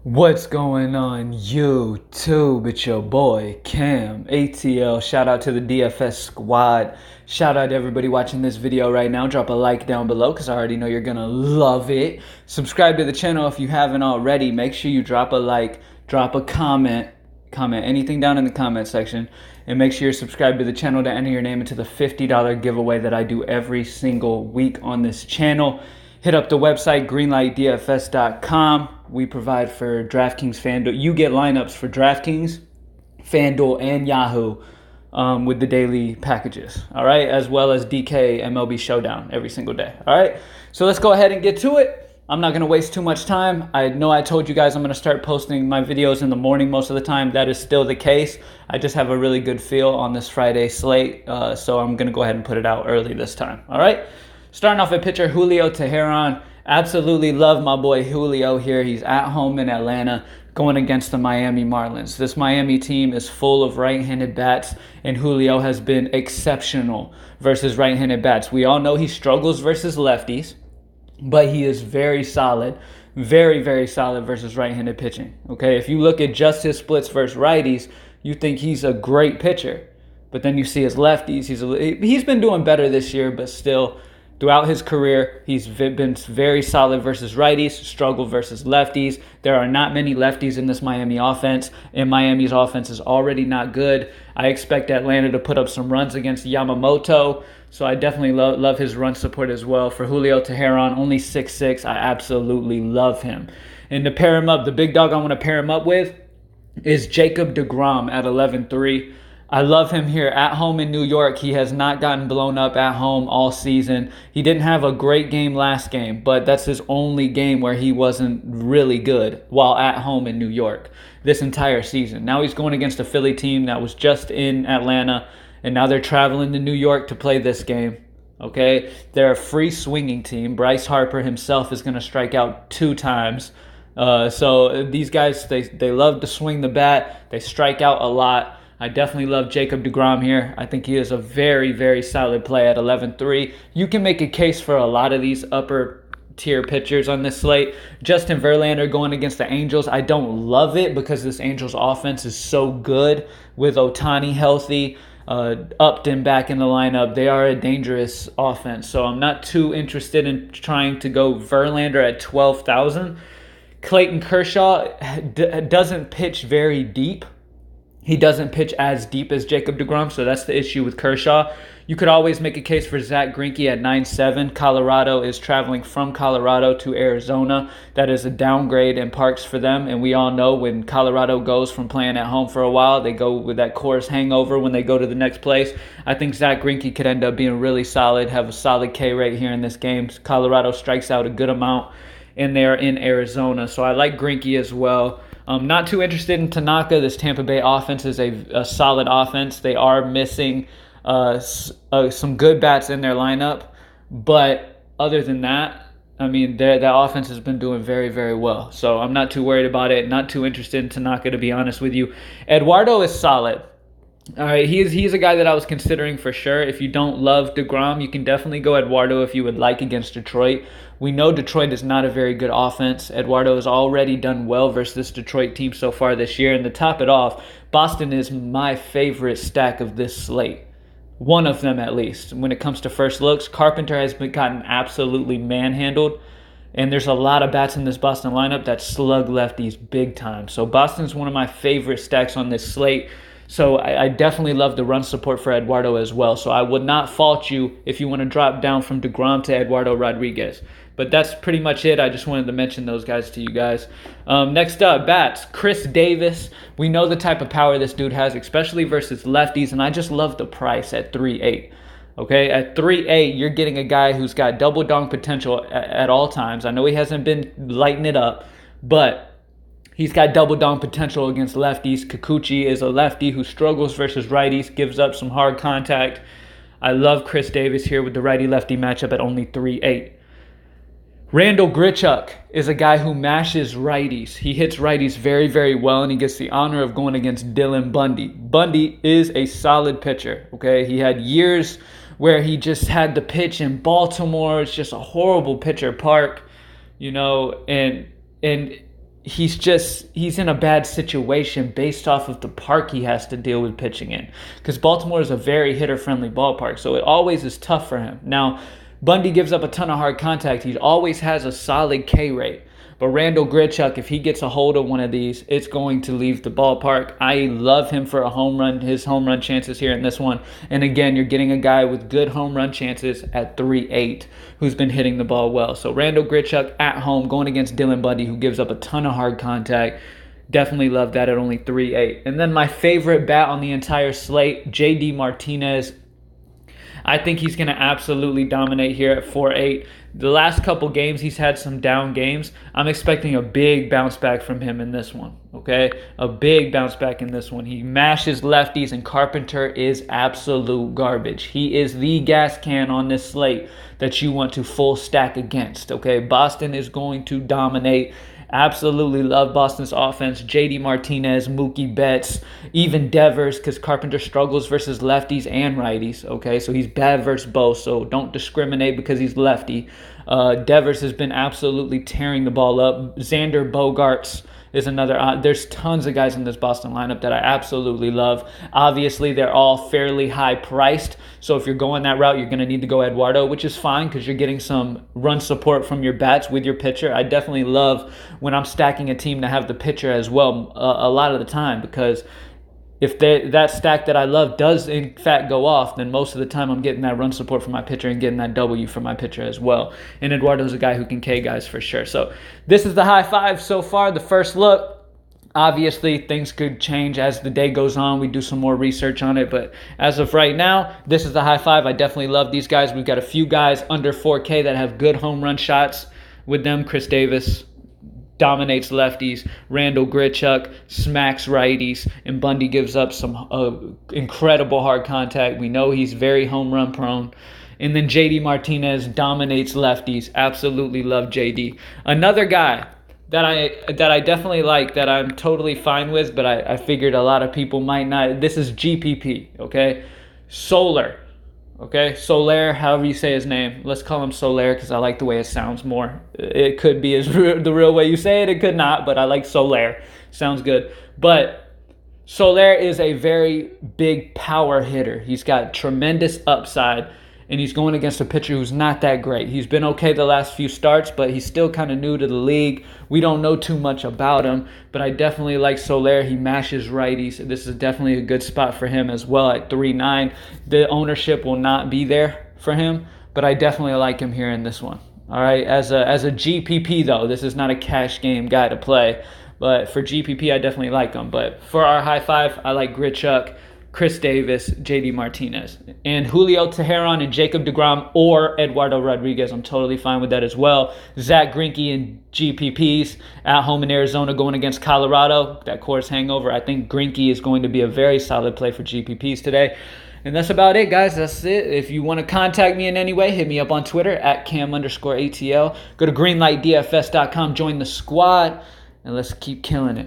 What's going on YouTube? It's your boy camATL. Shout out to the DFS squad. Shout out to everybody watching this video right now. Drop a like down below because I already know you're gonna love it. Subscribe to the channel if you haven't already. Make sure you drop a like, drop a comment anything down in the comment section, and make sure you're subscribed to the channel to enter your name into the $50 giveaway that I do every single week on this channel. Hit up the website, greenlightdfs.com. We provide for DraftKings, FanDuel. You get lineups for DraftKings, FanDuel, and Yahoo with the daily packages, all right? As well as DK MLB Showdown every single day, all right? So let's go ahead and get to it. I'm not going to waste too much time. I know I told you guys I'm going to start posting my videos in the morning most of the time. That is still the case. I just have a really good feel on this Friday slate, so I'm going to go ahead and put it out early this time, all right? Starting off at pitcher Julio Teheran. Absolutely love my boy Julio here. He's at home in Atlanta going against the Miami Marlins. This Miami team is full of right-handed bats, and Julio has been exceptional versus right-handed bats. We all know he struggles versus lefties, but he is very solid, very, very solid versus right-handed pitching. Okay, if you look at just his splits versus righties, you think he's a great pitcher. But then you see his lefties. He's been doing better this year, but still, throughout his career, he's been very solid versus righties, struggled versus lefties. There are not many lefties in this Miami offense, and Miami's offense is already not good. I expect Atlanta to put up some runs against Yamamoto, so I definitely love his run support as well. For Julio Teheran, only 6'6", I absolutely love him. And to pair him up, the big dog I want to pair him up with is Jacob deGrom at 11-3. I love him here at home in New York. He has not gotten blown up at home all season. He didn't have a great game last game, but that's his only game where he wasn't really good while at home in New York this entire season. Now he's going against a Philly team that was just in Atlanta, and now they're traveling to New York to play this game. Okay, they're a free swinging team. Bryce Harper himself is going to strike out 2 times. So these guys, they love to swing the bat. They strike out a lot. I definitely love Jacob deGrom here. I think he is a very, very solid play at 11-3. You can make a case for a lot of these upper tier pitchers on this slate. Justin Verlander going against the Angels. I don't love it because this Angels offense is so good with Ohtani healthy, Upton back in the lineup. They are a dangerous offense, so I'm not too interested in trying to go Verlander at 12,000. Clayton Kershaw doesn't pitch very deep. He doesn't pitch as deep as Jacob deGrom, so that's the issue with Kershaw. You could always make a case for Zach Greinke at 9.7. Colorado is traveling from Colorado to Arizona. That is a downgrade in parks for them, and we all know when Colorado goes from playing at home for a while, they go with that Coors hangover when they go to the next place. I think Zach Greinke could end up being really solid, have a solid K rate here in this game. Colorado strikes out a good amount, and they're in Arizona, so I like Greinke as well. I'm not too interested in Tanaka. This Tampa Bay offense is a solid offense. They are missing some good bats in their lineup. But other than that, I mean, that offense has been doing very, very well. So I'm not too worried about it. Not too interested in Tanaka, to be honest with you. Eduardo is solid. All right, he's a guy that I was considering for sure. If you don't love deGrom, you can definitely go Eduardo if you would like against Detroit. We know Detroit is not a very good offense. Eduardo has already done well versus this Detroit team so far this year. And to top it off, Boston is my favorite stack of this slate. One of them at least. When it comes to first looks, Carpenter has gotten absolutely manhandled. And there's a lot of bats in this Boston lineup that slug lefties big time. So Boston's one of my favorite stacks on this slate. So I definitely love the run support for Eduardo as well. So I would not fault you if you want to drop down from deGrom to Eduardo Rodriguez. But that's pretty much it. I just wanted to mention those guys to you guys. Next up, bats. Chris Davis. We know the type of power this dude has, especially versus lefties. And I just love the price at 3.8. Okay, at 3.8, you're getting a guy who's got double dong potential at all times. I know he hasn't been lighting it up, but he's got double dong potential against lefties. Kikuchi is a lefty who struggles versus righties, gives up some hard contact. I love Chris Davis here with the righty-lefty matchup at only 3.8. Randall Grichuk is a guy who mashes righties. He hits righties very, very well, and he gets the honor of going against Dylan Bundy. Bundy is a solid pitcher, okay? He had years where he just had to pitch in Baltimore. It's just a horrible pitcher park, you know, and he's in a bad situation based off of the park he has to deal with pitching in, because Baltimore is a very hitter-friendly ballpark, so it always is tough for him. Now, Bundy gives up a ton of hard contact. He always has a solid K rate. But Randall Grichuk, if he gets a hold of one of these, it's going to leave the ballpark. I love him for a home run, his home run chances here in this one. And again, you're getting a guy with good home run chances at 3.8 who's been hitting the ball well. So Randall Grichuk at home going against Dylan Bundy, who gives up a ton of hard contact. Definitely love that at only 3.8. And then my favorite bat on the entire slate, JD Martinez. I think he's going to absolutely dominate here at 4.8. The last couple games, he's had some down games. I'm expecting a big bounce back from him in this one, okay? A big bounce back in this one. He mashes lefties, and Carpenter is absolute garbage. He is the gas can on this slate that you want to full stack against, okay? Boston is going to dominate. Absolutely love Boston's offense. JD Martinez, Mookie Betts, even Devers, because Carpenter struggles versus lefties and righties. Okay, so he's bad versus both, so don't discriminate because he's lefty. Devers has been absolutely tearing the ball up. Xander Bogaerts is another. There's tons of guys in this Boston lineup that I absolutely love. Obviously, they're all fairly high priced. So if you're going that route, you're going to need to go Eduardo, which is fine because you're getting some run support from your bats with your pitcher. I definitely love when I'm stacking a team to have the pitcher as well a lot of the time, because if that stack that I love does in fact go off, then most of the time I'm getting that run support from my pitcher and getting that W from my pitcher as well. And Eduardo's a guy who can K guys for sure. So this is the high five so far, the first look. Obviously, things could change as the day goes on. We do some more research on it. But as of right now, this is the high five. I definitely love these guys. We've got a few guys under 4K that have good home run shots with them. Chris Davis dominates lefties. Randall Grichuk smacks righties. And Bundy gives up some incredible hard contact. We know he's very home run prone. And then JD Martinez dominates lefties. Absolutely love JD. Another guy that I definitely like, that I'm totally fine with, but I figured a lot of people might not. This is GPP, okay? Soler, okay? Soler, however you say his name. Let's call him Soler because I like the way it sounds more. It could be the real way you say it. It could not, but I like Soler. Sounds good. But Soler is a very big power hitter. He's got tremendous upside. And he's going against a pitcher who's not that great. He's been okay the last few starts, but he's still kind of new to the league. We don't know too much about him, but I definitely like Soler. He mashes righties. This is definitely a good spot for him as well at 3.9. The ownership will not be there for him, but I definitely like him here in this one. All right, as a GPP though, this is not a cash game guy to play, but for GPP, I definitely like him. But for our high five, I like Grichuk, Chris Davis, JD Martinez, and Julio Teheran and Jacob deGrom or Eduardo Rodriguez. I'm totally fine with that as well. Zach Greinke and GPPs at home in Arizona going against Colorado. That Coors hangover. I think Greinke is going to be a very solid play for GPPs today. And that's about it, guys. That's it. If you want to contact me in any way, hit me up on Twitter at cam_ATL. Go to greenlightdfs.com, join the squad, and let's keep killing it.